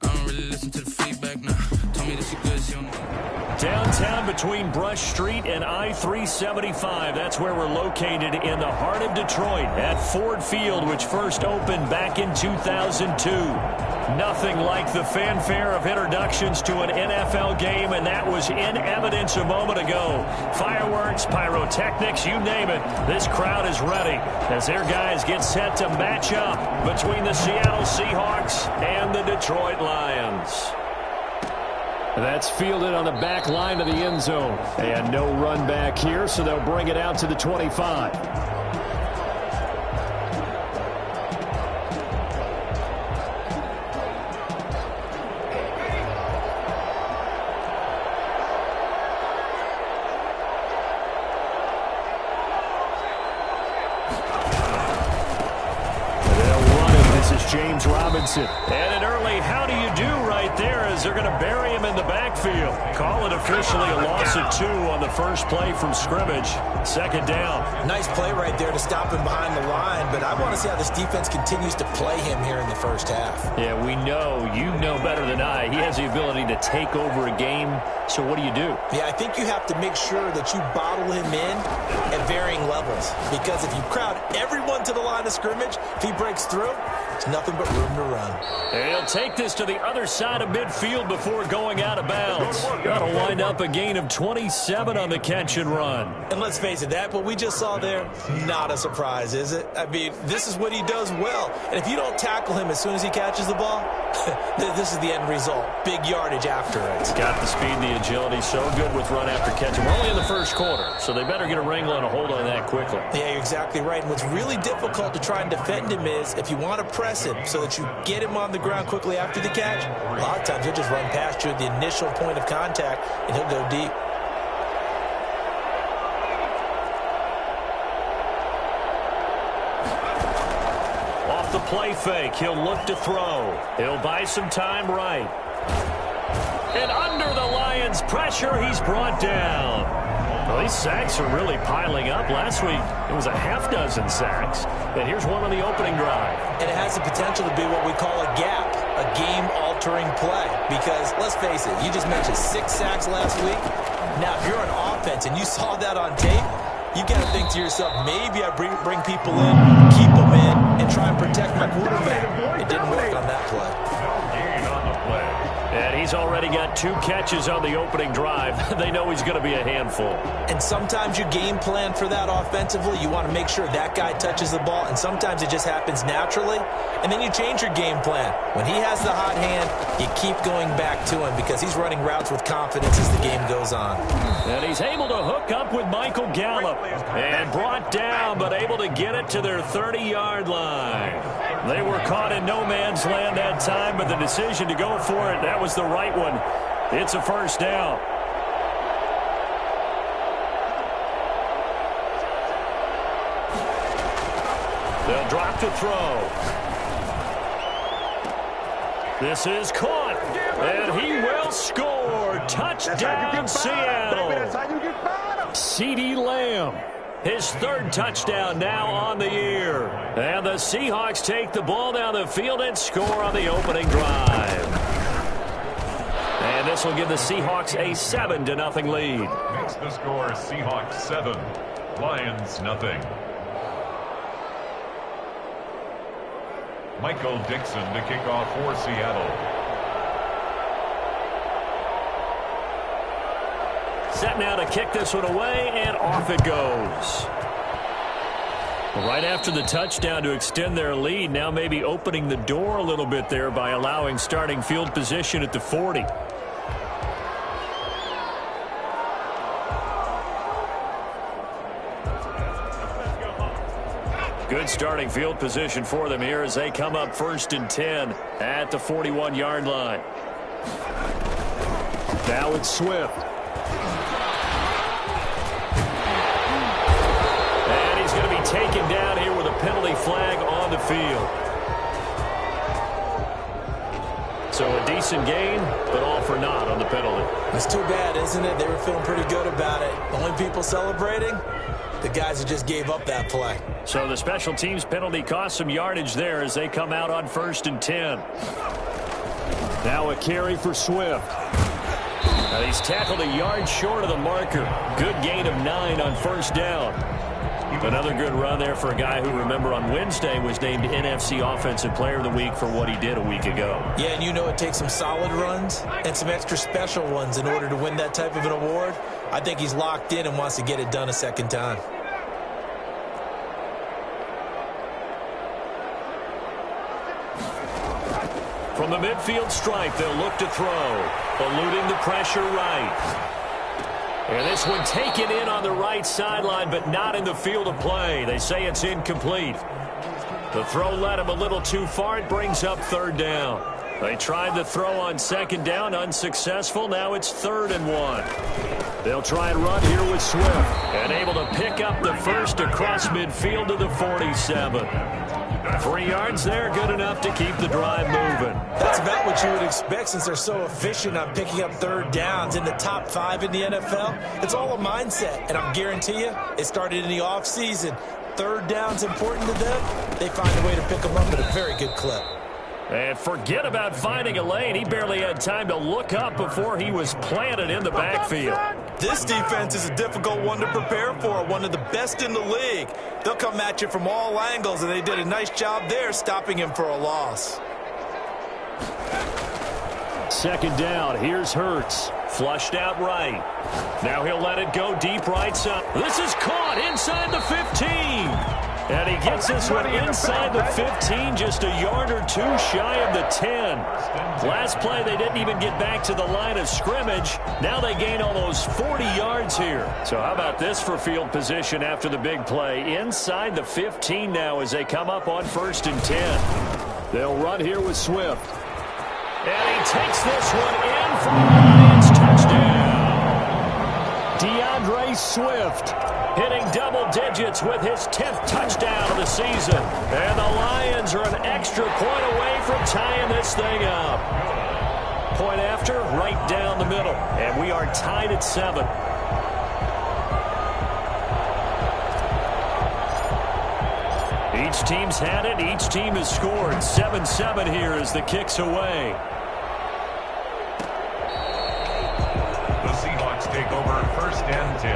I don't really listen to the feedback now. Told me that she good, she don't know. Downtown between Brush Street and I-375. That's where we're located in the heart of Detroit at Ford Field, which first opened back in 2002. Nothing like the fanfare of introductions to an NFL game, and that was in evidence a moment ago. Fireworks, pyrotechnics, you name it. This crowd is ready as their guys get set to match up between the Seattle Seahawks and the Detroit Lions. That's fielded on the back line of the end zone. And no run back here, so they'll bring it out to the 25. James Robinson. And an early how do you do right there as they're going to bury him in the backfield. Call it officially a loss of 2 on the first play from scrimmage. Second down. Nice play right there to stop him behind the line, but I want to see how this defense continues to play him here in the first half. Yeah, we know, you know better than I, he has the ability to take over a game. So what do you do? Yeah, I think you have to make sure that you bottle him in at varying levels, because if you crowd everyone to the line of scrimmage, if he breaks through, it's nothing but room to run. He'll take this to the other side of midfield before going out of bounds. That'll wind up a gain of 27 on the catch and run. And let's face it, that what we just saw there, not a surprise, is it? I mean, this is what he does well. And if you don't tackle him as soon as he catches the ball, this is the end result. Big yardage after it. He's got the speed and the agility, so good with run after catch. We're only in the first quarter, so they better get a wrangle and a hold on that quickly. Yeah, you're exactly right. And what's really difficult to try and defend him is if you want to press him so that you get him on the ground quickly after the catch, a lot of times he'll just run past you at the initial point of contact, and he'll go deep. Off the play fake, he'll look to throw. He'll buy some time right. And under the Lions' pressure, he's brought down. Well, these sacks are really piling up. Last week, it was a half dozen sacks. And here's one on the opening drive. And it has the potential to be what we call a gap, a game-altering play. Because, let's face it, you just mentioned 6 sacks last week. Now, if you're an offense and you saw that on tape, you got to think to yourself, maybe I bring people in, keep them in, and try and protect my quarterback. It didn't work on that play. And he's already got 2 catches on the opening drive. They know he's going to be a handful. And sometimes you game plan for that offensively. You want to make sure that guy touches the ball, and sometimes it just happens naturally. And then you change your game plan. When he has the hot hand, you keep going back to him because he's running routes with confidence as the game goes on. And he's able to hook up with Michael Gallup. And brought down, but able to get it to their 30-yard line. They were caught in no man's land that time, but the decision to go for it, that was the right one. It's a first down. They'll drop to throw. This is caught, and he will score. Touchdown, Seattle. CeeDee Lamb. His 3rd touchdown now on the year. And the Seahawks take the ball down the field and score on the opening drive. And this will give the Seahawks a 7-0 lead. Makes the score Seahawks 7, Lions 0. Michael Dixon to kick off for Seattle. Set now to kick this one away, and off it goes. Right after the touchdown to extend their lead, now maybe opening the door a little bit there by allowing starting field position at the 40. Good starting field position for them here as they come up 1st and 10 at the 41-yard line. Now it's Swift. And he's going to be taken down here with a penalty flag on the field. So a decent gain, but all for naught on the penalty. That's too bad, isn't it? They were feeling pretty good about it. The only people celebrating, the guys who just gave up that play. So the special teams penalty cost some yardage there as they come out on 1st and 10. Now a carry for Swift. Now he's tackled a yard short of the marker. Good gain of 9 on first down. Another good run there for a guy who, remember, on Wednesday was named NFC Offensive Player of the Week for what he did a week ago. Yeah, and you know it takes some solid runs and some extra special ones in order to win that type of an award. I think he's locked in and wants to get it done a second time. From the midfield stripe, they'll look to throw. Eluding the pressure right. And this one taken in on the right sideline, but not in the field of play. They say it's incomplete. The throw led him a little too far. It brings up third down. They tried the throw on second down, unsuccessful. Now it's 3rd and 1. They'll try and run here with Swift. And able to pick up the first across midfield to the 47. 3 yards there, good enough to keep the drive moving. That's about what you would expect since they're so efficient on picking up third downs in the top 5 in the NFL. It's all a mindset, and I guarantee you it started in the offseason. Third down's important to them. They find a way to pick them up at a very good clip. And forget about finding a lane. He barely had time to look up before he was planted in the backfield. This defense is a difficult one to prepare for, one of the best in the league. They'll come at you from all angles, and they did a nice job there stopping him for a loss. Second down, here's Hurts. Flushed out right. Now he'll let it go deep right side. This is caught inside the 15. And he gets this one inside the 15, just a yard or two shy of the 10. Last play, they didn't even get back to the line of scrimmage. Now they gain almost 40 yards here. So how about this for field position after the big play? Inside the 15 now as they come up on 1st and 10. They'll run here with Swift. And he takes this one in for the Lions touchdown. DeAndre Swift hitting double digits with his 10th touchdown of the season. And the Lions are an extra point away from tying this thing up. Point after, right down the middle. And we are tied at 7. Each team's had it. Each team has scored. 7-7 here as the kick's away. The Seahawks take over 1st and 10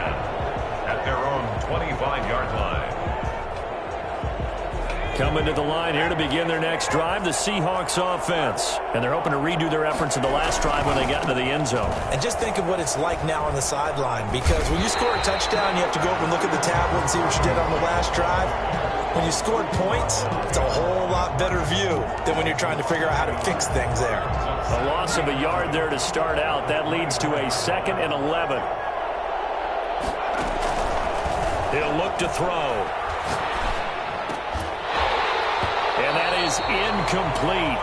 at their own 25-yard line. Coming to the line here to begin their next drive, the Seahawks offense. And they're hoping to redo their efforts in the last drive when they got into the end zone. And just think of what it's like now on the sideline, because when you score a touchdown, you have to go up and look at the tablet and see what you did on the last drive. When you scored points, it's a whole lot better view than when you're trying to figure out how to fix things there. A loss of a yard there to start out. That leads to a 2nd and 11. He'll look to throw. And that is incomplete.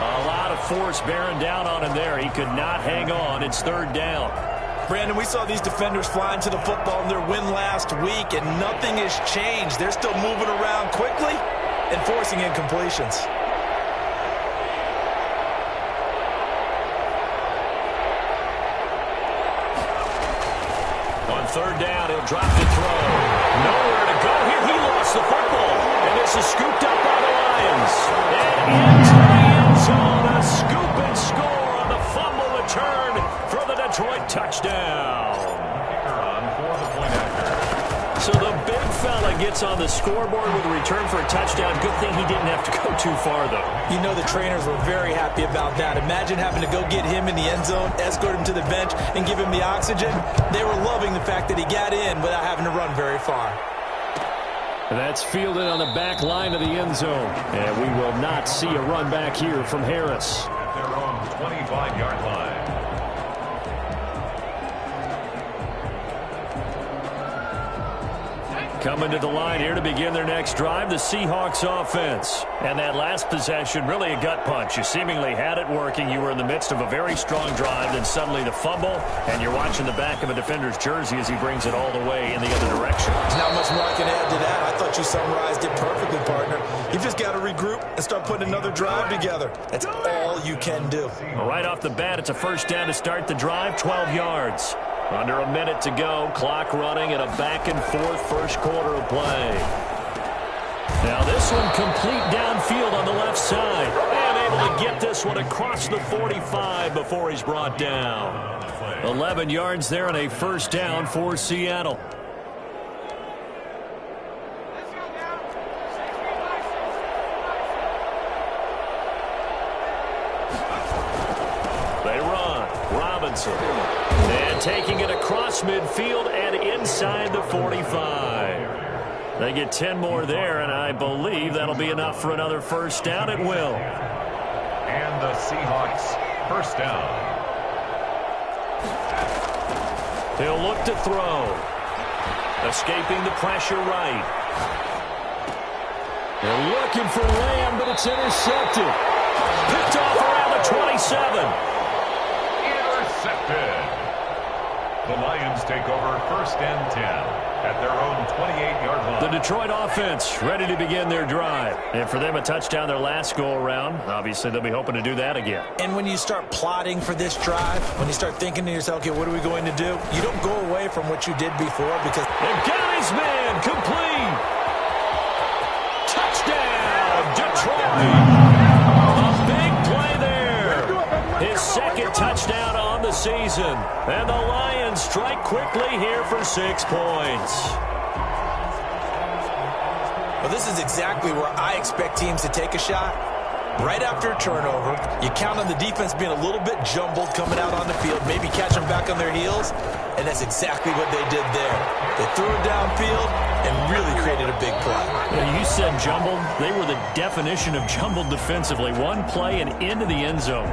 A lot of force bearing down on him there. He could not hang on. It's 3rd down. Brandon, we saw these defenders flying to the football in their win last week, and nothing has changed. They're still moving around quickly and forcing incompletions. On 3rd down, he'll drop the throw. Nowhere to go here. He lost the football. And this is scooped up by the Lions. And into the end zone. A scoop and score on the fumble return for the Detroit touchdown. Kicker on for the point after. So the big fella gets on the scoreboard with a return for a touchdown. Good thing he didn't have to go too far, though. You know the trainers were very happy about that. Imagine having to go get him in the end zone, escort him to the bench, and give him the oxygen. They were loving the fact that he got in without having to run very far. That's fielded on the back line of the end zone. And we will not see a run back here from Harris. At their own 25-yard line. Coming to the line here to begin their next drive, the Seahawks offense. And that last possession, really a gut punch. You seemingly had it working. You were in the midst of a very strong drive, then suddenly the fumble, and you're watching the back of a defender's jersey as he brings it all the way in the other direction. There's not much more I can add to that. I thought you summarized it perfectly, partner. You just got to regroup and start putting another drive together. That's all you can do. Well, right off the bat, it's a 1st down to start the drive, 12 yards. Under a minute to go, clock running in a back-and-forth first quarter of play. Now this one complete downfield on the left side. And able to get this one across the 45 before he's brought down. 11 yards there and a first down for Seattle. They run. Robinson. And taking it across midfield and inside the 45. They get 10 more there, and I believe that'll be enough for another first down. It will. And the Seahawks first down. He'll look to throw. Escaping the pressure right. They're looking for Lamb, but it's intercepted. Picked off around the 27. Intercepted. The Lions take over first and 10 at their own 28-yard line. The Detroit offense ready to begin their drive. And for them, a touchdown their last go-around. Obviously, they'll be hoping to do that again. And when you start plotting for this drive, when you start thinking to yourself, okay, what are we going to do? You don't go away from what you did before because... They've got his man complete. Touchdown, Detroit. A big play there. His second touchdown on the season. And the Lions strike quickly here for 6 points. Well, this is exactly where I expect teams to take a shot. Right after a turnover, you count on the defense being a little bit jumbled coming out on the field, maybe catch them back on their heels, and that's exactly what they did there. They threw it downfield and really created a big play. Yeah, you said jumbled. They were the definition of jumbled defensively. One play and into the end zone.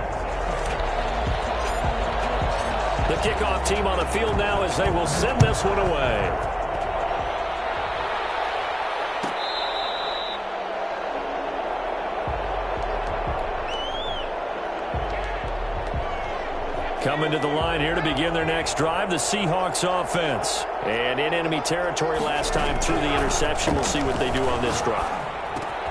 The kickoff team on the field now as they will send this one away. Coming to the line here to begin their next drive, the Seahawks offense. And in enemy territory last time through the interception. We'll see what they do on this drive.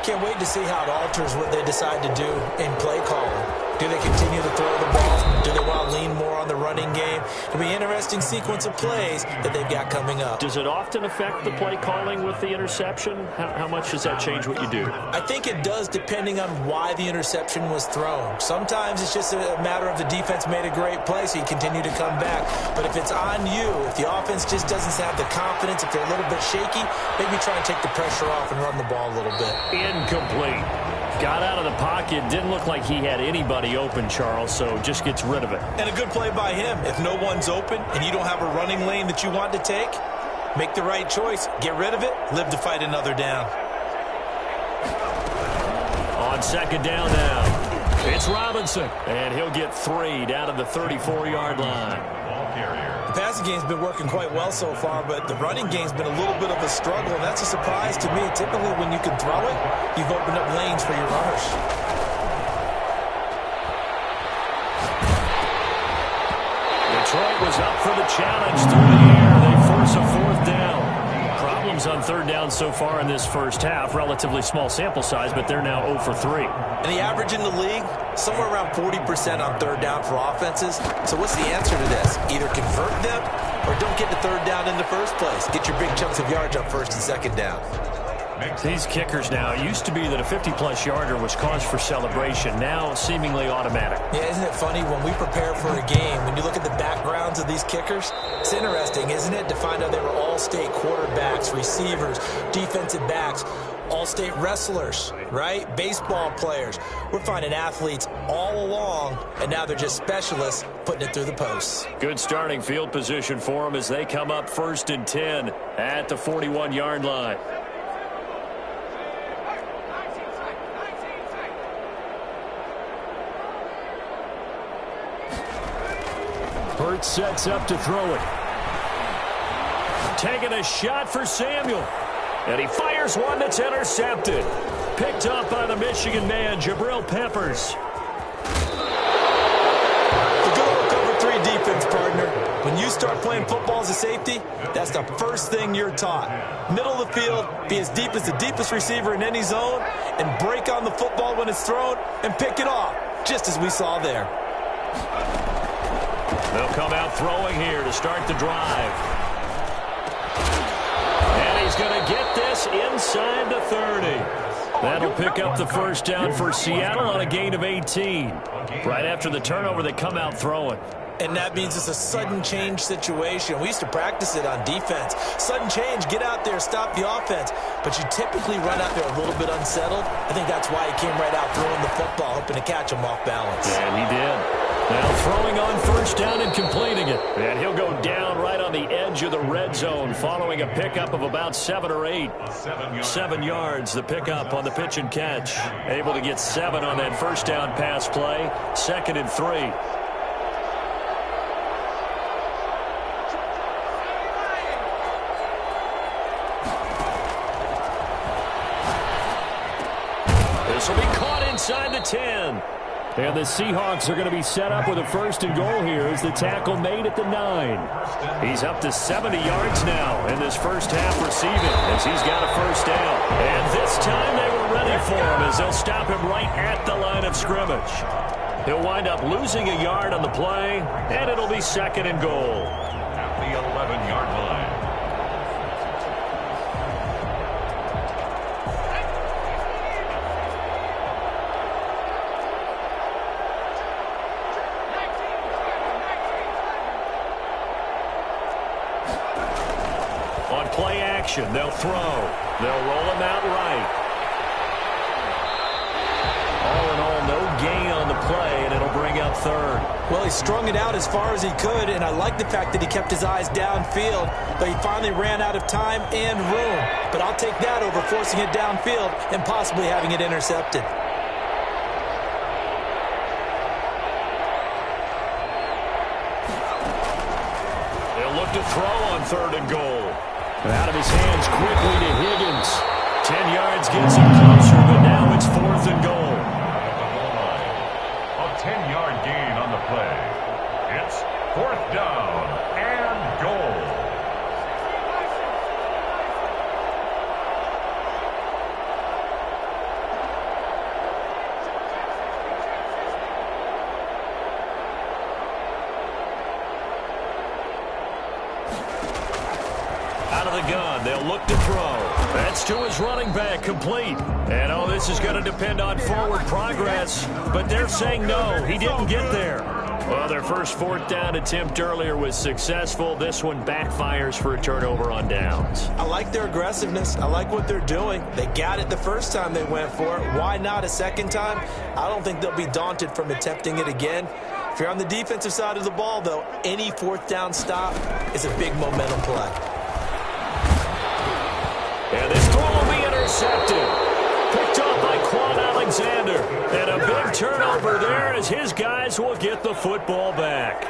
Can't wait to see how it alters what they decide to do in play calling. Do they continue to throw the ball? Do they want to lean more on the running game? It'll be an interesting sequence of plays that they've got coming up. Does it often affect the play calling with the interception? How much does that change what you do? I think it does depending on why the interception was thrown. Sometimes it's just a matter of the defense made a great play, so you continue to come back. But if it's on you, if the offense just doesn't have the confidence, if they're a little bit shaky, maybe try and take the pressure off and run the ball a little bit. Incomplete. Got out of the pocket. Didn't look like he had anybody open, Charles, so just gets rid of it. And a good play by him. If no one's open and you don't have a running lane that you want to take, make the right choice. Get rid of it. Live to fight another down. On second down now, it's Robinson. And he'll get 3 down to the 34-yard line. Ball carrier. The passing game's been working quite well so far, but the running game's been a little bit of a struggle, and that's a surprise to me. Typically, when you can throw it, you've opened up lanes for your runners. Detroit was up for the challenge through the air. They force a 4th down. Problems on 3rd down so far in this first half. Relatively small sample size, but they're now 0 for 3. And the average in the league, somewhere around 40% on 3rd down for offenses. So what's the answer to this? Either convert them or don't get to 3rd down in the first place. Get your big chunks of yards up 1st and 2nd down. These kickers now, it used to be that a 50-plus yarder was cause for celebration. Now seemingly automatic. Yeah, isn't it funny when we prepare for a game, when you look at the backgrounds of these kickers, it's interesting, isn't it, to find out they were all-state quarterbacks, receivers, defensive backs, all-state wrestlers, right? Baseball players. We're finding athletes all along, and now they're just specialists putting it through the posts. Good starting field position for them as they come up 1st and 10 at the 41-yard line. Hurts sets up to throw it. Taking a shot for Samuel. And he fires one that's intercepted. Picked up by the Michigan man, Jabril Peppers. The good old cover 3 defense, partner. When you start playing football as a safety, that's the first thing you're taught. Middle of the field, be as deep as the deepest receiver in any zone, and break on the football when it's thrown, and pick it off, just as we saw there. They'll come out throwing here to start the drive. And he's going to get this inside the 30. That'll pick up the first down for Seattle on a gain of 18. Right after the turnover, they come out throwing. And that means it's a sudden change situation. We used to practice it on defense. Sudden change, get out there, stop the offense. But you typically run out there a little bit unsettled. I think that's why he came right out throwing the football, hoping to catch him off balance. And he did. Now throwing on first down and completing it. And he'll go down right on the edge of the red zone following a pickup of about 7 or 8. 7 yards, the pickup on the pitch and catch. Able to get 7 on that first down pass play. 2nd and 3. This will be caught inside the 10. And the Seahawks are going to be set up with a 1st and goal here as the tackle made at the 9. He's up to 70 yards now in this first half receiving as he's got a first down. And this time they were ready for him as they'll stop him right at the line of scrimmage. He'll wind up losing a yard on the play, and it'll be 2nd and goal. At the 11-yard line. On play action, they'll throw. They'll roll him out right. All in all, no gain on the play, and it'll bring up 3rd. Well, he strung it out as far as he could, and I like the fact that he kept his eyes downfield, but he finally ran out of time and room. But I'll take that over forcing it downfield and possibly having it intercepted. They'll look to throw on 3rd and goal. Out of his hands quickly to Higgins. 10 yards gets him closer, but now it's 4th and goal. A 10-yard gain on the play. It's 4th down and goal. Out of the gun, they'll look to throw. That's to his running back, complete. And, oh, this is going to depend on forward progress. But they're saying no, he didn't get there. Well, their first 4th down attempt earlier was successful. This one backfires for a turnover on downs. I like their aggressiveness. I like what they're doing. They got it the first time they went for it. Why not a second time? I don't think they'll be daunted from attempting it again. If you're on the defensive side of the ball, though, any 4th down stop is a big momentum play. And this throw will be intercepted. Picked up by Quan Alexander. And a big turnover there as his guys will get the football back.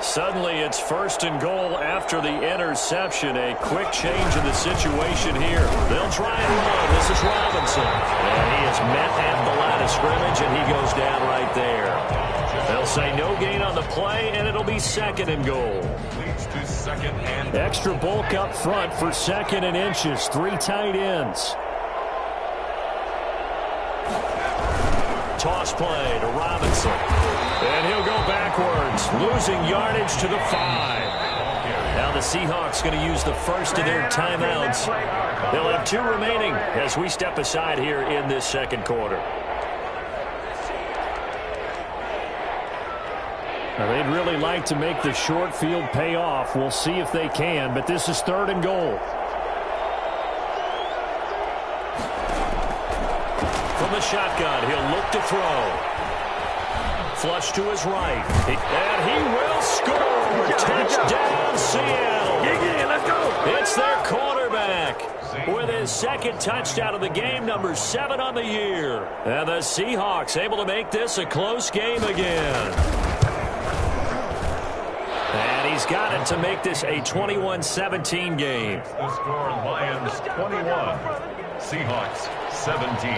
Suddenly it's 1st and goal after the interception. A quick change in the situation here. They'll try and run. This is Robinson. And he is met at the line of scrimmage, and he goes down right there. They'll say no gain on the play, and it'll be 2nd and goal. Extra bulk up front for 2nd and inches. 3 tight ends. Toss play to Robinson. And he'll go backwards, losing yardage to the 5. Now the Seahawks going to use the first of their timeouts. They'll have 2 remaining as we step aside here in this 2nd quarter. Now they'd really like to make the short field pay off. We'll see if they can, but this is 3rd and goal. From the shotgun, he'll look to throw. Flush to his right. And he will score. Touchdown, Seattle. Yeah, let's go. It's their quarterback with his 2nd touchdown of the game, number 7 on the year. And the Seahawks able to make this a close game again. And he's got it to make this a 21-17 game. The score, Lions 21, Seahawks 17.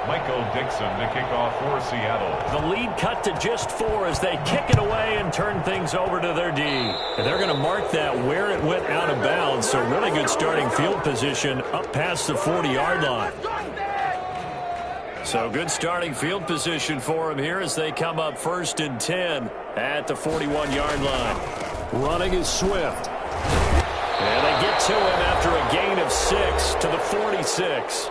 Michael Dixon to kick off for Seattle. The lead cut to just 4 as they kick it away and turn things over to their D. And they're going to mark that where it went out of bounds. So really good starting field position up past the 40-yard line. So good starting field position for him here as they come up 1st and 10 at the 41-yard line. Running is Swift. And they get to him after a gain of 6 to the 46.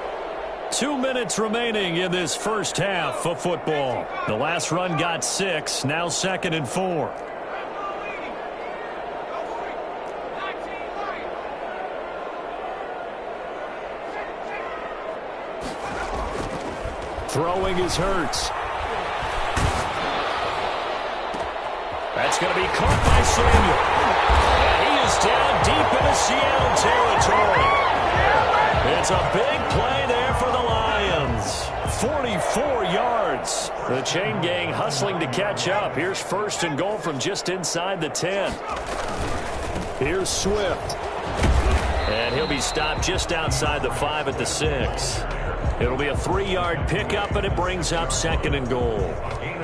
2 minutes remaining in this first half of football. The last run got 6, now 2nd and 4. Throwing is Hurts. That's going to be caught by Samuel. And he is down deep into Seattle territory. It's a big play there for the Lions. 44 yards. The chain gang hustling to catch up. Here's 1st and goal from just inside the 10. Here's Swift. And he'll be stopped just outside the 5 at the 6. It'll be a 3-yard pickup, and it brings up 2nd and goal.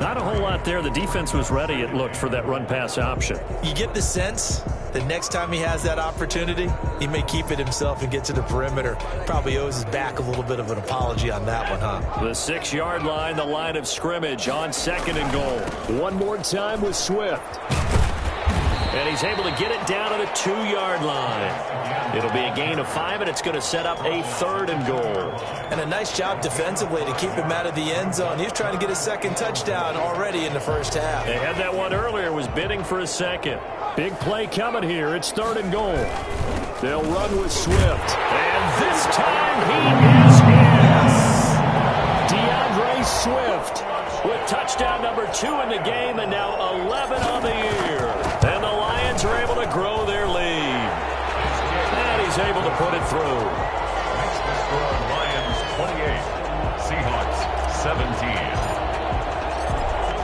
Not a whole lot there. The defense was ready, it looked, for that run-pass option. You get the sense that next time he has that opportunity, he may keep it himself and get to the perimeter. Probably owes his back a little bit of an apology on that one, huh? The 6-yard line, the line of scrimmage on 2nd and goal. One more time with Swift. And he's able to get it down to the 2-yard line. It'll be a gain of 5, and it's going to set up a 3rd and goal. And a nice job defensively to keep him out of the end zone. He's trying to get his 2nd touchdown already in the first half. They had that one earlier, was bidding for a 2nd. Big play coming here. It's 3rd and goal. They'll run with Swift. And this time he is in. DeAndre Swift with touchdown number 2 in the game, and now 11 on the year. And the Lions are able to grow their lead. And he's able to put it through. Makes the score Lions 28, Seahawks 17.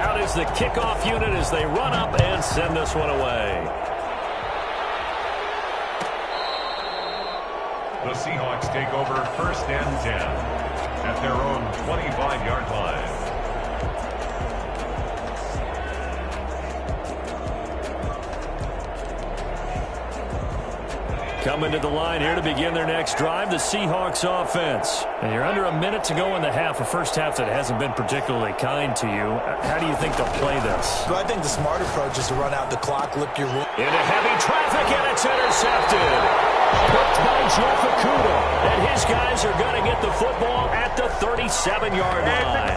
Out is the kickoff unit as they run up and send this one away. The Seahawks take over 1st and 10 at their own 25-yard line. Coming to the line here to begin their next drive, the Seahawks offense. And you're under a minute to go in the half, a first half that hasn't been particularly kind to you. How do you think they'll play this? Well, I think the smart approach is to run out the clock, lick your wound. Into heavy traffic, and it's intercepted. Picked by Jeff Okudah. And his guys are going to get the football at the 37-yard line.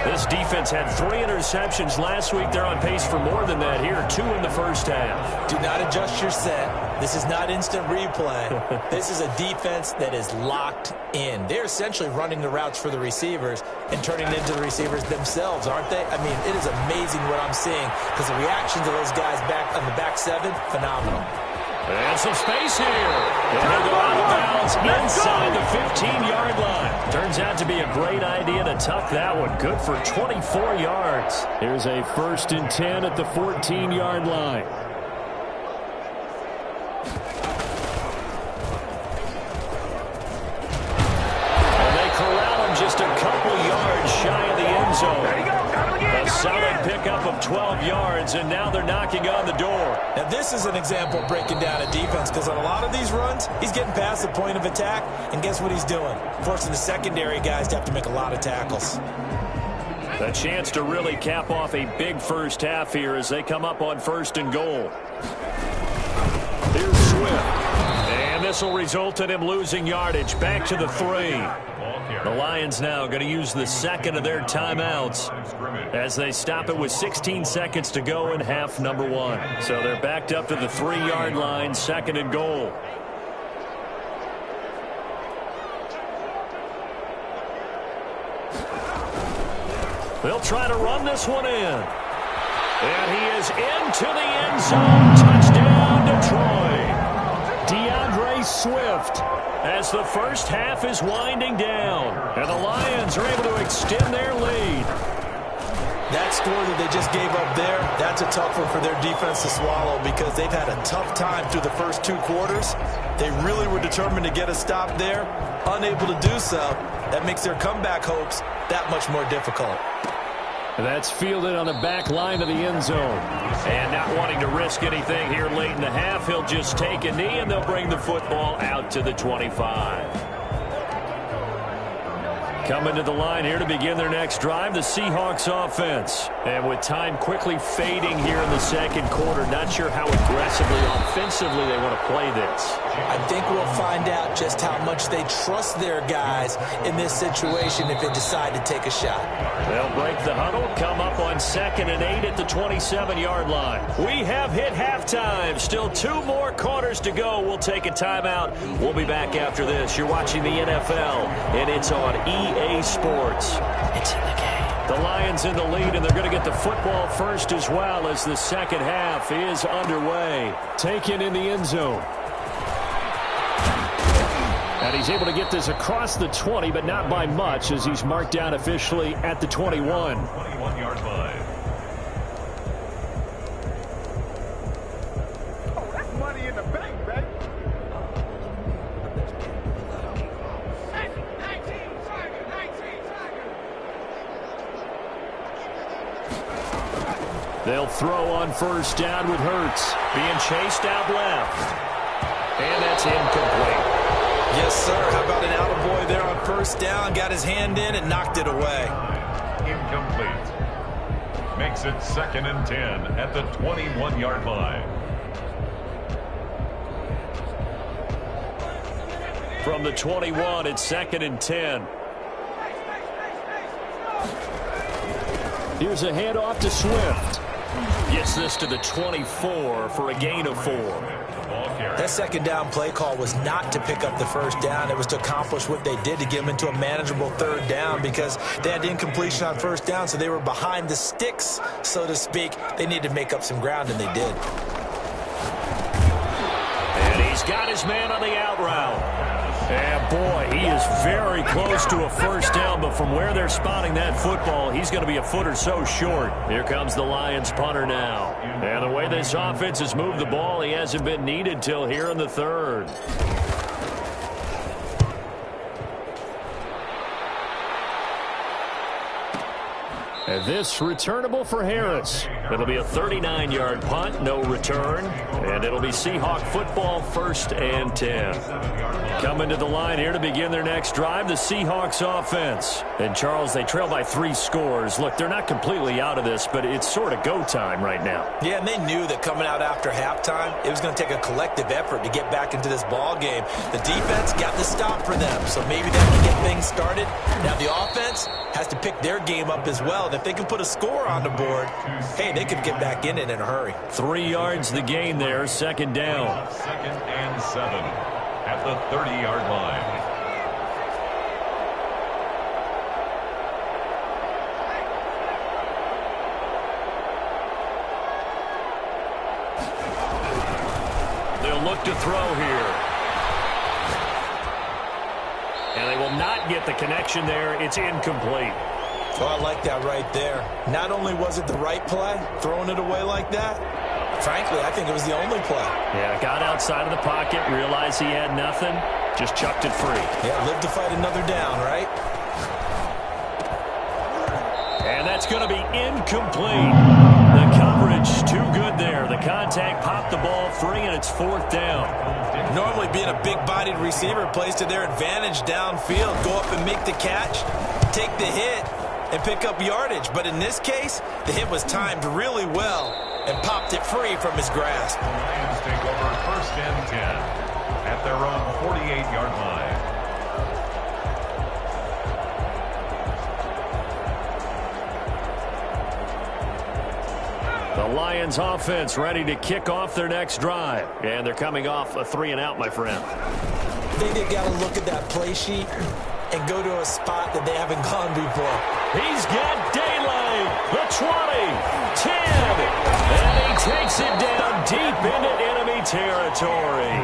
This defense had 3 interceptions last week. They're on pace for more than that here, 2 in the first half. Do not adjust your set. This is not instant replay. This is a defense that is locked in. They're essentially running the routes for the receivers and turning it into the receivers themselves, aren't they? I mean, it is amazing what I'm seeing because the reactions of those guys back on the back 7, phenomenal. And some space here. And they'll go out of bounds inside the 15-yard line. Turns out to be a great idea to tuck that one. Good for 24 yards. Here's a 1st and 10 at the 14-yard line. And they corral him just a couple yards shy of the end zone. There you go. A solid pickup of 12 yards, and now they're knocking on the door. Now, this is an example of breaking down a defense because on a lot of these runs, he's getting past the point of attack, and guess what he's doing? Forcing the secondary guys to have to make a lot of tackles. A chance to really cap off a big first half here as they come up on 1st and goal. Here's Swift. And this will result in him losing yardage. Back to the 3. The Lions now going to use the 2nd of their timeouts as they stop it with 16 seconds to go in half number 1. So they're backed up to the 3-yard line, 2nd and goal. They'll try to run this one in. And he is into the end zone. Touchdown, Detroit. DeAndre Swift as the first half is winding down. And the Lions are able to extend their lead. That score that they just gave up there, that's a tough one for their defense to swallow because they've had a tough time through the first 2 quarters. They really were determined to get a stop there, unable to do so. That makes their comeback hopes that much more difficult. That's fielded on the back line of the end zone. And not wanting to risk anything here late in the half, he'll just take a knee and they'll bring the football out to the 25. Coming to the line here to begin their next drive, the Seahawks offense. And with time quickly fading here in the second quarter, not sure how aggressively, offensively they want to play this. I think we'll find out just how much they trust their guys in this situation if they decide to take a shot. They'll break the huddle, come up on 2nd and 8 at the 27-yard line. We have hit halftime. Still 2 more quarters to go. We'll take a timeout. We'll be back after this. You're watching the NFL, and it's on EA Sports. It's in the game. The Lions in the lead, and they're going to get the football first as well as the second half is underway. Taken in the end zone. And he's able to get this across the 20, but not by much as he's marked down officially at the 21. 21-yard line. Oh, that's money in the bank, baby. They'll throw on first down with Hurts. Being chased out left. And that's incomplete. Yes, sir. How about an attaboy there on first down? Got his hand in and knocked it away. Incomplete. Makes it 2nd and 10 at the 21-yard line. From the 21, it's 2nd and 10. Here's a handoff to Swift. Gets this to the 24 for a gain of 4. That second down play call was not to pick up the first down. It was to accomplish what they did to get them into a manageable 3rd down because they had incompletion on first down, so they were behind the sticks, so to speak. They needed to make up some ground, and they did. And he's got his man on the out route. And, boy, he is very close to a first down, but from where they're spotting that football, he's going to be a foot or so short. Here comes the Lions punter now. And the way this offense has moved the ball, he hasn't been needed till here in the 3rd. And this returnable for Harris. It'll be a 39-yard punt, no return. And it'll be Seahawk football 1st and 10. Coming to the line here to begin their next drive, the Seahawks offense. And, Charles, they trail by 3 scores. Look, they're not completely out of this, but it's sort of go time right now. Yeah, and they knew that coming out after halftime, it was going to take a collective effort to get back into this ball game. The defense got the stop for them, so maybe that can get things started. Now the offense has to pick their game up as well. And if they can put a score on the board, hey, they could get back in it in a hurry. 3 yards the gain there, 2nd down. 2nd and 7 at the 30-yard line. They'll look to throw here. And they will not get the connection there. It's incomplete. Oh, I like that right there. Not only was it the right play, throwing it away like that, frankly, I think it was the only play. Yeah, got outside of the pocket, realized he had nothing, just chucked it free. Yeah, live to fight another down, right? And that's going to be incomplete. The coverage too good there. The contact popped the ball free, and it's 4th down. Normally being a big-bodied receiver plays to their advantage downfield. Go up and make the catch, take the hit, and pick up yardage. But in this case, the hit was timed really well and popped it free from his grasp. The Lions take over 1st and 10 at their own 48-yard line. The Lions offense ready to kick off their next drive. And they're coming off a 3-and-out, my friend. I think they got to look at that play sheet and go to a spot that they haven't gone before. He's got daylight. The 20, 10, and he takes it down deep into enemy territory.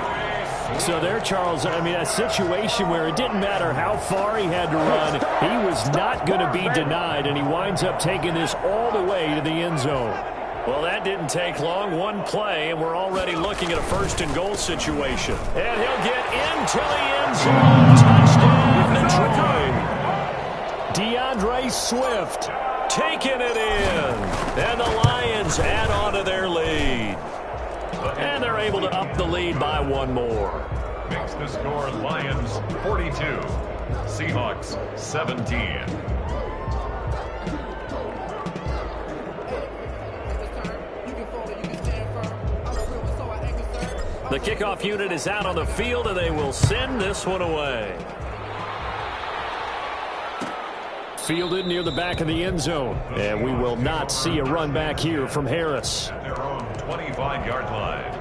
So there, Charles, I mean, a situation where it didn't matter how far he had to run. He was not going to be denied, and he winds up taking this all the way to the end zone. Well, that didn't take long. One play, and we're already looking at a 1st and goal situation. And he'll get into the end zone. Touchdown, Detroit. DeAndre Swift taking it in. And the Lions add on to their lead. And they're able to up the lead by 1 more. Makes the score Lions 42, Seahawks 17. The kickoff unit is out on the field, and they will send this one away. Fielded near the back of the end zone. And we will not see a run back here from Harris. At their own 25-yard line.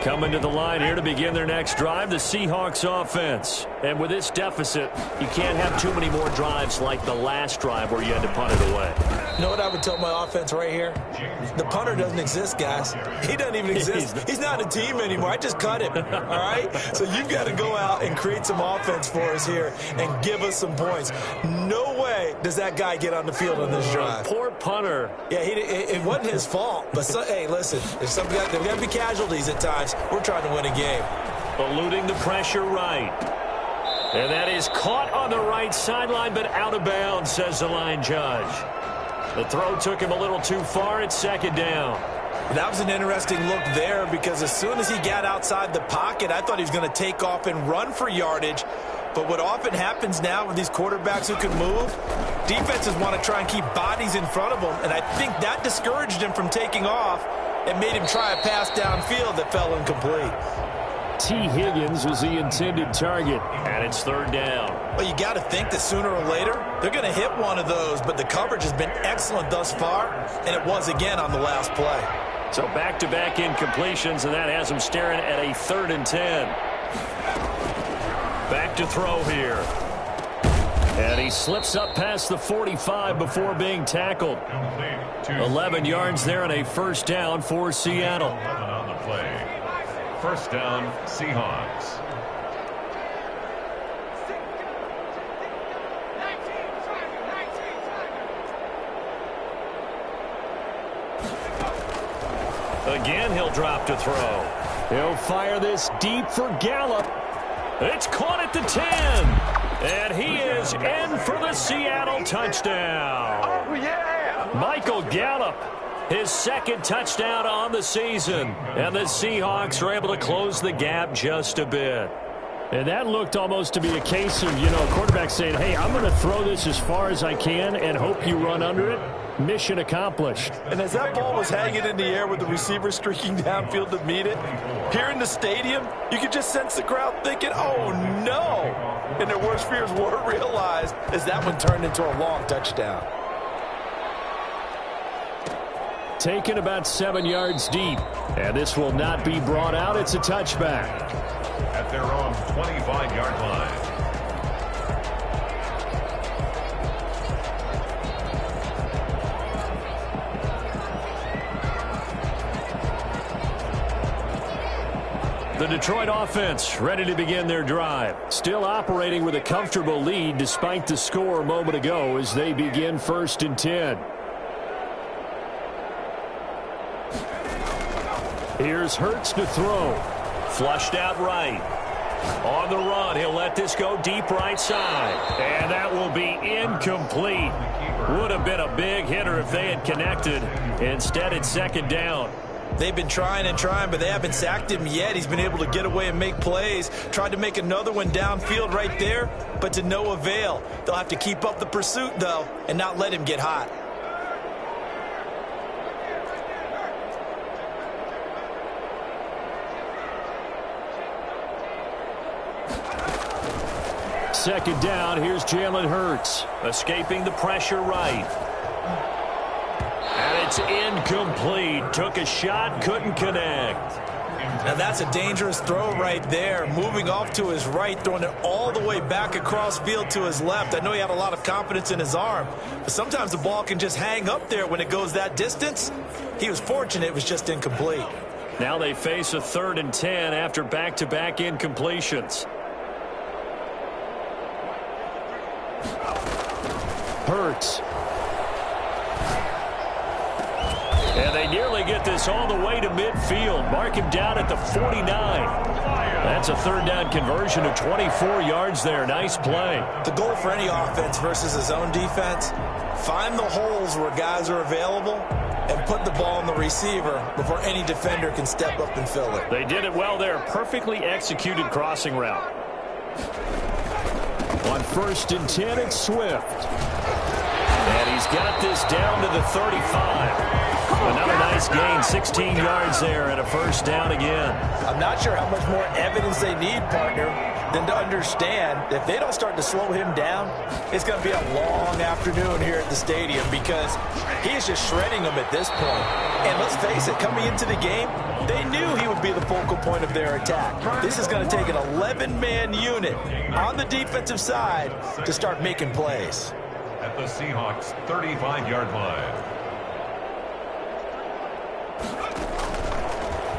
Coming to the line here to begin their next drive, the Seahawks offense. And with this deficit, you can't have too many more drives like the last drive where you had to punt it away. You know what I would tell my offense right here? The punter doesn't exist, guys. He doesn't even exist. He's not a team anymore. I just cut him, all right? So you've got to go out and create some offense for us here and give us some points. No way does that guy get on the field on this drive. Poor punter. Yeah, it wasn't his fault. But, hey, listen, there's got to be casualties at times. We're trying to win a game. Eluding the pressure right. And that is caught on the right sideline, but out of bounds, says the line judge. The throw took him a little too far. It's second down. That was an interesting look there because as soon as he got outside the pocket, I thought he was going to take off and run for yardage. But what often happens now with these quarterbacks who can move, defenses want to try and keep bodies in front of them. And I think that discouraged him from taking off and made him try a pass downfield that fell incomplete. T. Higgins was the intended target, and it's third down. Well, you got to think that sooner or later, they're going to hit one of those, but the coverage has been excellent thus far, and it was again on the last play. So back-to-back incompletions, and that has him staring at a 3rd and 10. Back to throw here. And he slips up past the 45 before being tackled. 11 yards there and a first down for Seattle. 11 on the play. First down, Seahawks. Again, he'll drop to throw. He'll fire this deep for Gallup. It's caught at the 10. And he is in for the Seattle touchdown. Oh, yeah. Michael Gallup, his 2nd touchdown on the season. And the Seahawks are able to close the gap just a bit. And that looked almost to be a case of, a quarterback saying, hey, I'm going to throw this as far as I can and hope you run under it. Mission accomplished. And as that ball was hanging in the air with the receiver streaking downfield to meet it, here in the stadium, you could just sense the crowd thinking, oh, no. And their worst fears were realized as that one turned into a long touchdown. Taken about 7 yards deep. And this will not be brought out. It's a touchback. At their own 25-yard line. The Detroit offense ready to begin their drive. Still operating with a comfortable lead despite the score a moment ago as they begin 1st and 10. Here's Hurts to throw. Flushed out right. On the run, he'll let this go deep right side. And that will be incomplete. Would have been a big hitter if they had connected. Instead, it's 2nd down. They've been trying and trying, but they haven't sacked him yet. He's been able to get away and make plays. Tried to make another one downfield right there, but to no avail. They'll have to keep up the pursuit, though, and not let him get hot. Second down, here's Jalen Hurts. Escaping the pressure right. And it's incomplete. Took a shot, couldn't connect. Now that's a dangerous throw right there. Moving off to his right, throwing it all the way back across field to his left. I know he had a lot of confidence in his arm, but sometimes the ball can just hang up there when it goes that distance. He was fortunate it was just incomplete. Now they face a 3rd and 10 after back-to-back incompletions. Hurts. And they nearly get this all the way to midfield. Mark him down at the 49. That's a 3rd down conversion of 24 yards there. Nice play. The goal for any offense versus his own defense, find the holes where guys are available and put the ball on the receiver before any defender can step up and fill it. They did it well there. Perfectly executed crossing route. On 1st and 10, it's Swift. And he's got this down to the 35. Another nice gain, 16 yards there and a first down again. I'm not sure how much more evidence they need, partner, than to understand if they don't start to slow him down, it's going to be a long afternoon here at the stadium because he is just shredding them at this point. And let's face it, coming into the game, they knew he would be the focal point of their attack. This is going to take an 11-man unit on the defensive side to start making plays. At the Seahawks' 35-yard line.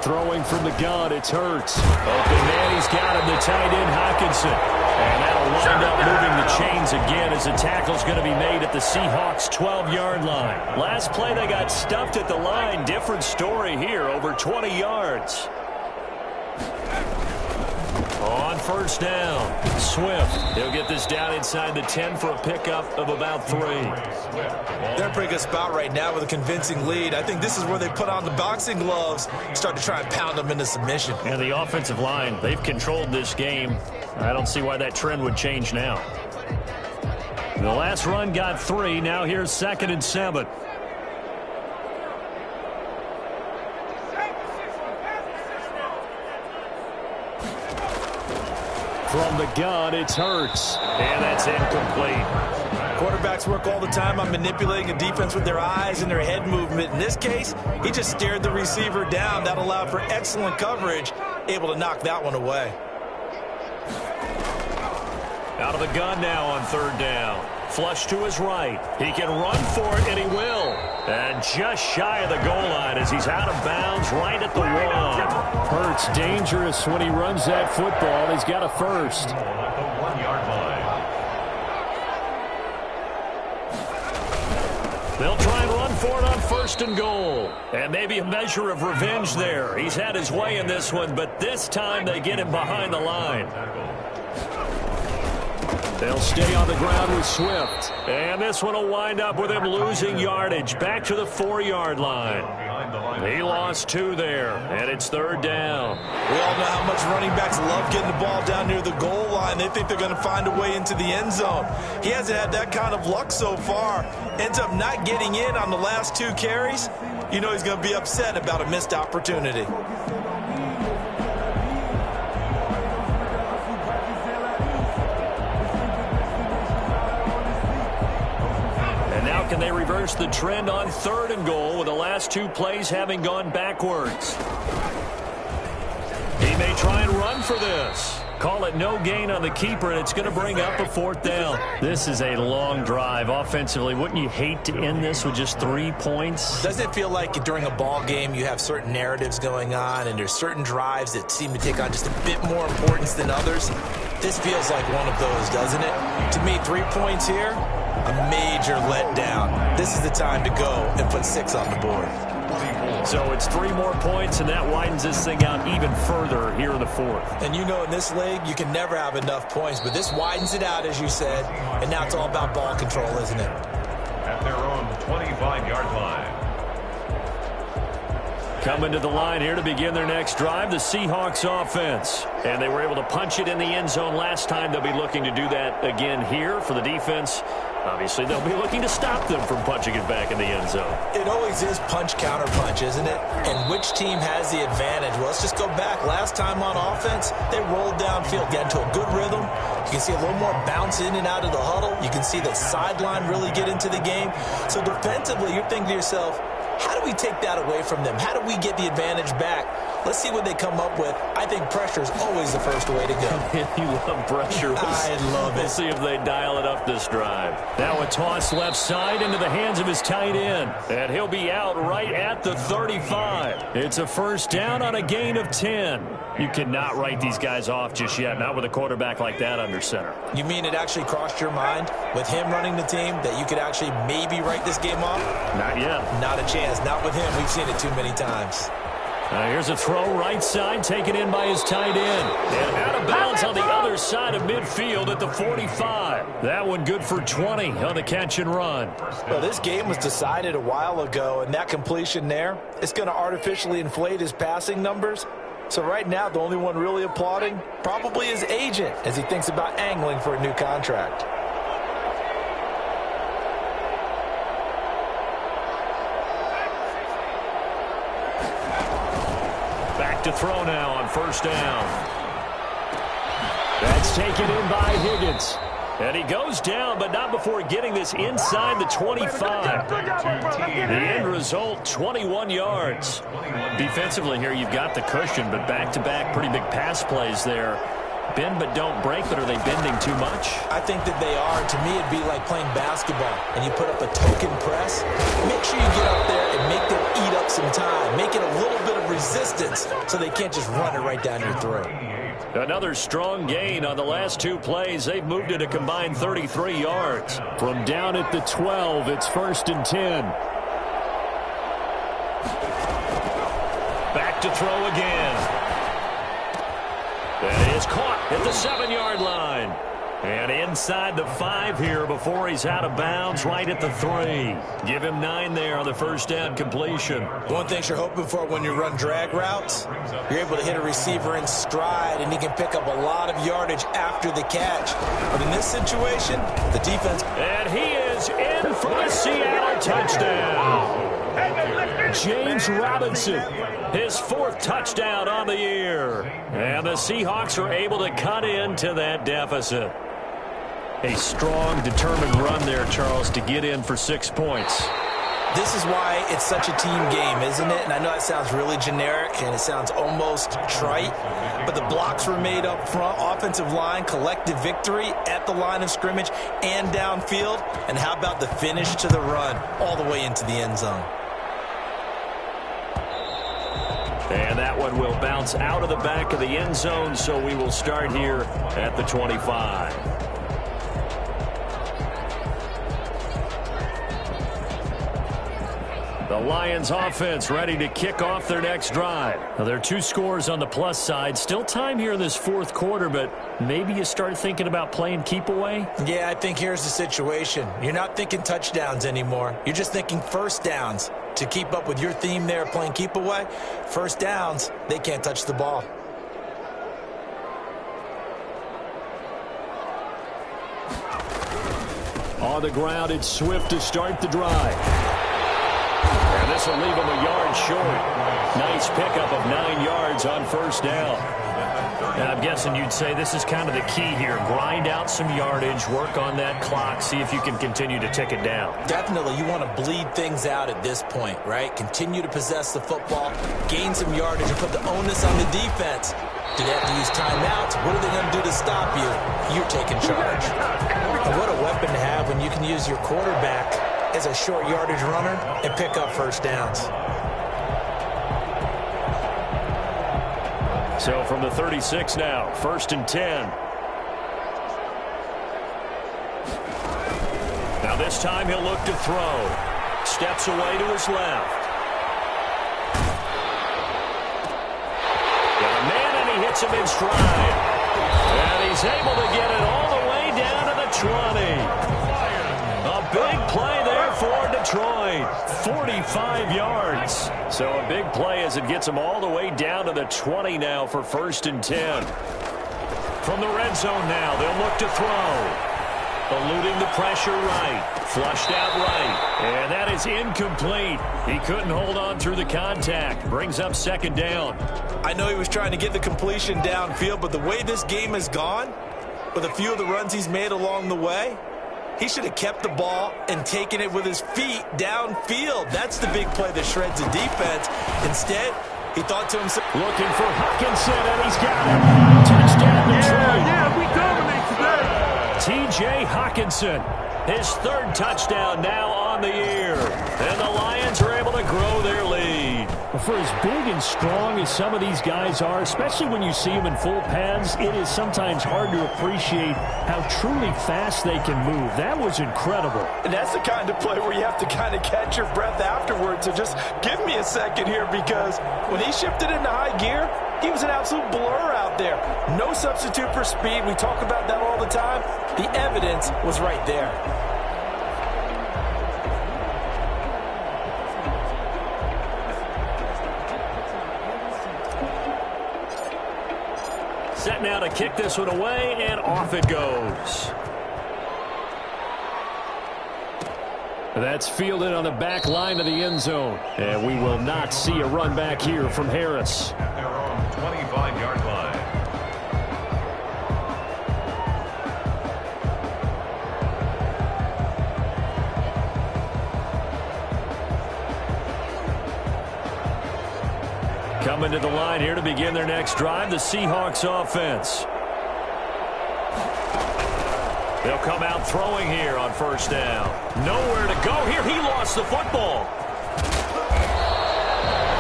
Throwing from the gun, it's Hurts. Open man, he's got him, the tight end, Hockenson. And that'll wind up moving the chains again as the tackle's going to be made at the Seahawks' 12-yard line. Last play, they got stuffed at the line. Different story here, over 20 yards. On first down, Swift. He'll get this down inside the 10 for a pickup of about 3. They're in a pretty good spot right now with a convincing lead. I think this is where they put on the boxing gloves, start to try and pound them into submission. And the offensive line, they've controlled this game. I don't see why that trend would change now. The last run got 3. Now here's 2nd and 7. From the gun, it's Hurts. And that's incomplete. Quarterbacks work all the time on manipulating a defense with their eyes and their head movement. In this case, he just stared the receiver down. That allowed for excellent coverage, able to knock that one away. Out of the gun now on 3rd down. Flush to his right. He can run for it, and he will. And just shy of the goal line as he's out of bounds right at the 1. Hurts dangerous when he runs that football. He's got a first. At the 1-yard line. They'll try and run for it on 1st and goal. And maybe a measure of revenge there. He's had his way in this one, but this time they get him behind the line. They'll stay on the ground with Swift. And this one will wind up with him losing yardage. Back to the 4-yard line. He lost 2 there, and it's 3rd down. We all know how much running backs love getting the ball down near the goal line. They think they're going to find a way into the end zone. He hasn't had that kind of luck so far. Ends up not getting in on the last 2 carries. You know he's going to be upset about a missed opportunity. Can they reverse the trend on 3rd and goal with the last 2 plays having gone backwards? He may try and run for this. Call it no gain on the keeper, and it's going to bring up a 4th down. This is a long drive offensively. Wouldn't you hate to end this with just 3 points? Doesn't it feel like during a ball game you have certain narratives going on and there's certain drives that seem to take on just a bit more importance than others? This feels like one of those, doesn't it? To me, 3 points here, a major letdown. This is the time to go and put 6 on the board. So it's 3 more points, and that widens this thing out even further here in the 4th. And you know in this league, you can never have enough points, but this widens it out, as you said, and now it's all about ball control, isn't it? At their own 25-yard line. Coming to the line here to begin their next drive, the Seahawks offense. And they were able to punch it in the end zone last time. They'll be looking to do that again here for the defense. Obviously, they'll be looking to stop them from punching it back in the end zone. It always is punch-counter-punch, isn't it? And which team has the advantage? Well, let's just go back. Last time on offense, they rolled downfield, got into a good rhythm. You can see a little more bounce in and out of the huddle. You can see the sideline really get into the game. So defensively, you're thinking to yourself, how do we take that away from them? How do we get the advantage back? Let's see what they come up with. I think pressure is always the first way to go. You love pressure. I love it. We'll see if they dial it up this drive. Now a toss left side into the hands of his tight end. And he'll be out right at the 35. It's a first down on a gain of 10. You cannot write these guys off just yet, not with a quarterback like that under center. You mean it actually crossed your mind with him running the team that you could actually maybe write this game off? Not yet. Not a chance. Not with him. We've seen it too many times. Here's a throw right side taken in by his tight end. And out of bounds on the other side of midfield at the 45. That one good for 20 on the catch and run. Well, this game was decided a while ago, and that completion there is going to artificially inflate his passing numbers. So right now, the only one really applauding probably his agent as he thinks about angling for a new contract. look to throw now on first down. That's taken in by Higgins. And he goes down, but not before getting this inside the 25. The end result, 21 yards. Defensively here, you've got the cushion, but back-to-back pretty big pass plays there. Bend but don't break, but are they bending too much? I think that they are. To me, it'd be like playing basketball, and you put up a token press. Make sure you get up there and make them eat up some time. Make it a little bit of resistance so they can't just run it right down your throat. Another strong gain on the last two plays. They've moved it a combined 33 yards. From down at the 12, it's 1st and 10. Back to throw again. That is caught at the 7-yard line. And inside the 5 here before he's out of bounds, right at the 3. Give him 9 there on the first down completion. One thing you're hoping for when you run drag routes, you're able to hit a receiver in stride, and he can pick up a lot of yardage after the catch. But in this situation, the defense... And he is in for the Seattle touchdown. James Robinson, his 4th touchdown on the year. And the Seahawks are able to cut into that deficit. A strong, determined run there, Charles, to get in for 6 points. This is why it's such a team game, isn't it? And I know it sounds really generic and it sounds almost trite, but the blocks were made up front, offensive line, collective victory at the line of scrimmage and downfield. And how about the finish to the run all the way into the end zone? And that one will bounce out of the back of the end zone, so we will start here at the 25. The Lions offense ready to kick off their next drive. Now, there are 2 scores on the plus side. Still time here in this 4th quarter, but maybe you start thinking about playing keep away? Yeah, I think here's the situation. You're not thinking touchdowns anymore. You're just thinking first downs. To keep up with your theme there, playing keep away, first downs, they can't touch the ball. On the ground, it's Swift to start the drive. And this will leave him a yard short. Nice pickup of 9 yards on first down. And I'm guessing you'd say this is kind of the key here. Grind out some yardage, work on that clock, see if you can continue to tick it down. Definitely, you want to bleed things out at this point, right? Continue to possess the football, gain some yardage, and put the onus on the defense. Do they have to use timeouts? What are they going to do to stop you? You're taking charge. And what a weapon to have when you can use your quarterback as a short yardage runner and pick up first downs. So from the 36 now, 1st and 10. Now this time he'll look to throw. Steps away to his left. Got a man and he hits him in stride. And he's able to get it all the way down to the 20. A big play there for Detroit. 45 yards. So a big play as it gets them all the way down to the 20 now for 1st and 10. From the red zone now, they'll look to throw. Eluding the pressure right. Flushed out right. And that is incomplete. He couldn't hold on through the contact. Brings up 2nd down. I know he was trying to get the completion downfield, but the way this game has gone, with a few of the runs he's made along the way, he should have kept the ball and taken it with his feet downfield. That's the big play that shreds the defense. Instead, he thought to himself, looking for Hockenson, and he's got it. Touchdown, Detroit. Yeah, we dominate today. T.J. Hockenson, his 3rd touchdown now on the year. And the Lions are able to grow their lead. For as big and strong as some of these guys are, especially when you see them in full pads, it is sometimes hard to appreciate how truly fast they can move. That was incredible. And that's the kind of play where you have to kind of catch your breath afterwards. So just give me a second here, because when he shifted into high gear, he was an absolute blur out there. No substitute for speed. We talk about that all the time. The evidence was right there. Set now to kick this one away, and off it goes. That's fielded on the back line of the end zone. And we will not see a run back here from Harris. 25-yard line. Coming to the line here to begin their next drive, the Seahawks offense. They'll come out throwing here on first down. Nowhere to go here. He lost the football.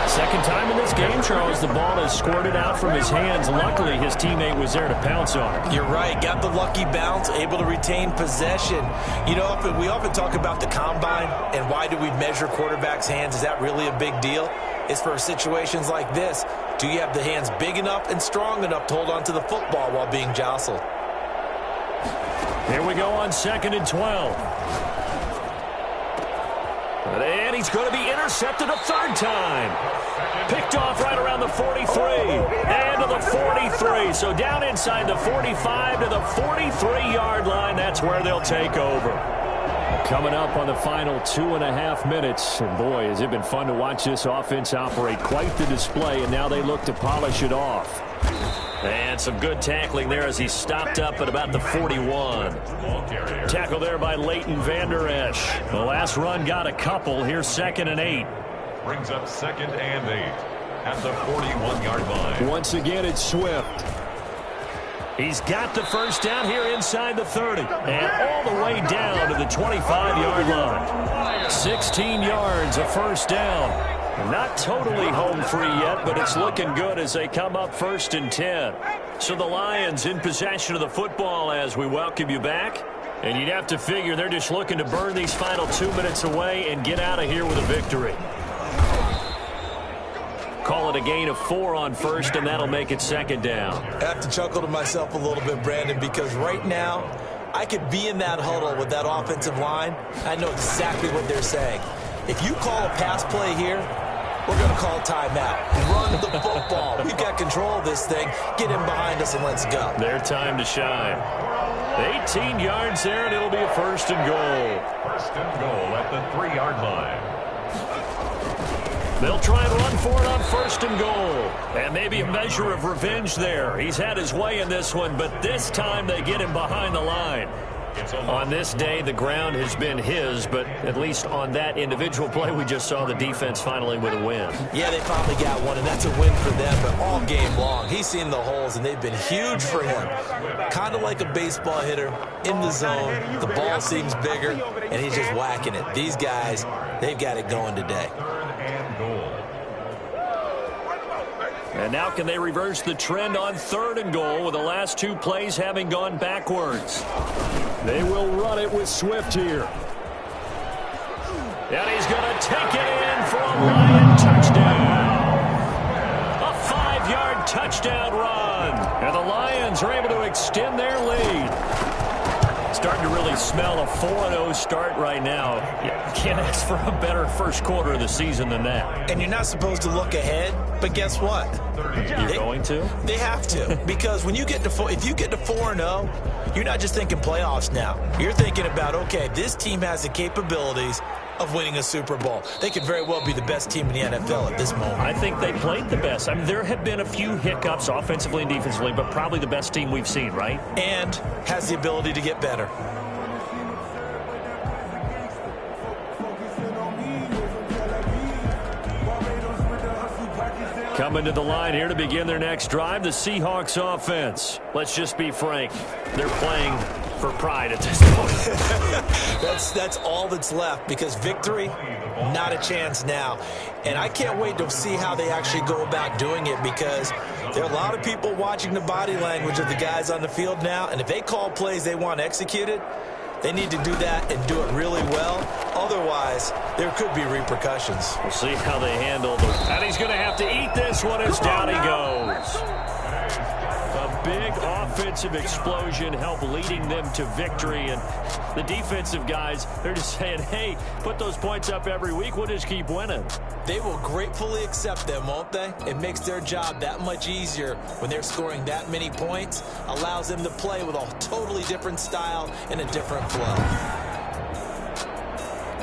Second time in this game, Charles, the ball has squirted out from his hands. Luckily, his teammate was there to pounce on it. You're right. Got the lucky bounce, able to retain possession. You know, we often talk about the combine and why do we measure quarterbacks' hands. Is that really a big deal? It's for situations like this. Do you have the hands big enough and strong enough to hold on to the football while being jostled? Here we go on 2nd and 12. And he's going to be intercepted a third time. Picked off right around the 43. And to the 43. So down inside the 45 to the 43-yard line. That's where they'll take over. Coming up on the final 2.5 minutes. And boy, has it been fun to watch this offense operate. Quite the display. And now they look to polish it off. And some good tackling there as he stopped up at about the 41. Tackle there by Leighton Vander Esch. The last run got a couple. Here's 2nd and 8. Brings up 2nd and 8 at the 41-yard line. Once again, it's Swift. He's got the first down here inside the 30. And all the way down to the 25-yard line. 16 yards, a first down. Not totally home free yet, but it's looking good as they come up 1st and 10. So the Lions in possession of the football as we welcome you back. And you'd have to figure they're just looking to burn these final 2 minutes away and get out of here with a victory. Call it a gain of 4 on first, and that'll make it 2nd down. I have to chuckle to myself a little bit, Brandon, because right now I could be in that huddle with that offensive line. I know exactly what they're saying. If you call a pass play here, we're going to call timeout. Run the football. We've got control of this thing. Get him behind us and let's go. Their time to shine. 18 yards there, and it'll be a 1st and goal. 1st and goal at the 3-yard line. They'll try and run for it on 1st and goal. And maybe a measure of revenge there. He's had his way in this one, but this time they get him behind the line. On this day, the ground has been his, but at least on that individual play, we just saw the defense finally with a win. Yeah, they finally got one, and that's a win for them, but all game long, he's seen the holes, and they've been huge for him. Kind of like a baseball hitter in the zone. The ball seems bigger, and he's just whacking it. These guys, they've got it going today. 3rd and goal. And now can they reverse the trend on 3rd and goal with the last 2 plays having gone backwards? They will run it with Swift here. And he's going to take it in for a Lion touchdown. A 5-yard touchdown run. And the Lions are able to extend their lead. Starting to really smell a 4-0 start right now. You can't ask for a better first quarter of the season than that. And you're not supposed to look ahead, but guess what? You're going to? They have to, because when you get to if you get to 4-0, you're not just thinking playoffs now. You're thinking about, okay, this team has the capabilities of winning a Super Bowl. They could very well be the best team in the NFL at this moment. I think they played the best. I mean, there have been a few hiccups offensively and defensively, but probably the best team we've seen, right? And has the ability to get better. Coming to the line here to begin their next drive, the Seahawks offense. Let's just be frank. They're playing for pride at this point. That's all that's left, because victory, not a chance now. And I can't wait to see how they actually go about doing it, because there are a lot of people watching the body language of the guys on the field now, and if they call plays they want executed, they need to do that and do it really well. Otherwise, there could be repercussions. We'll see how they handle them. And he's going to have to eat this one as down he goes. A big offensive explosion helped leading them to victory. And the defensive guys, they're just saying, hey, put those points up every week. We'll just keep winning. They will gratefully accept them, won't they? It makes their job that much easier when they're scoring that many points. Allows them to play with a totally different style and a different flow.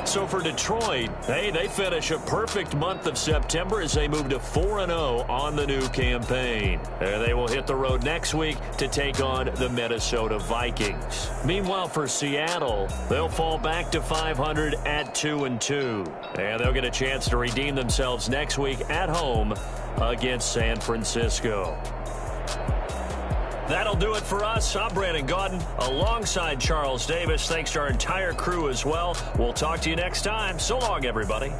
So for Detroit, hey, they finish a perfect month of September as they move to 4-0 on the new campaign. There they will hit the road next week to take on the Minnesota Vikings. Meanwhile, for Seattle, they'll fall back to 500 at 2-2. And they'll get a chance to redeem themselves next week at home against San Francisco. That'll do it for us. I'm Brandon Gaudin alongside Charles Davis. Thanks to our entire crew as well. We'll talk to you next time. So long, everybody.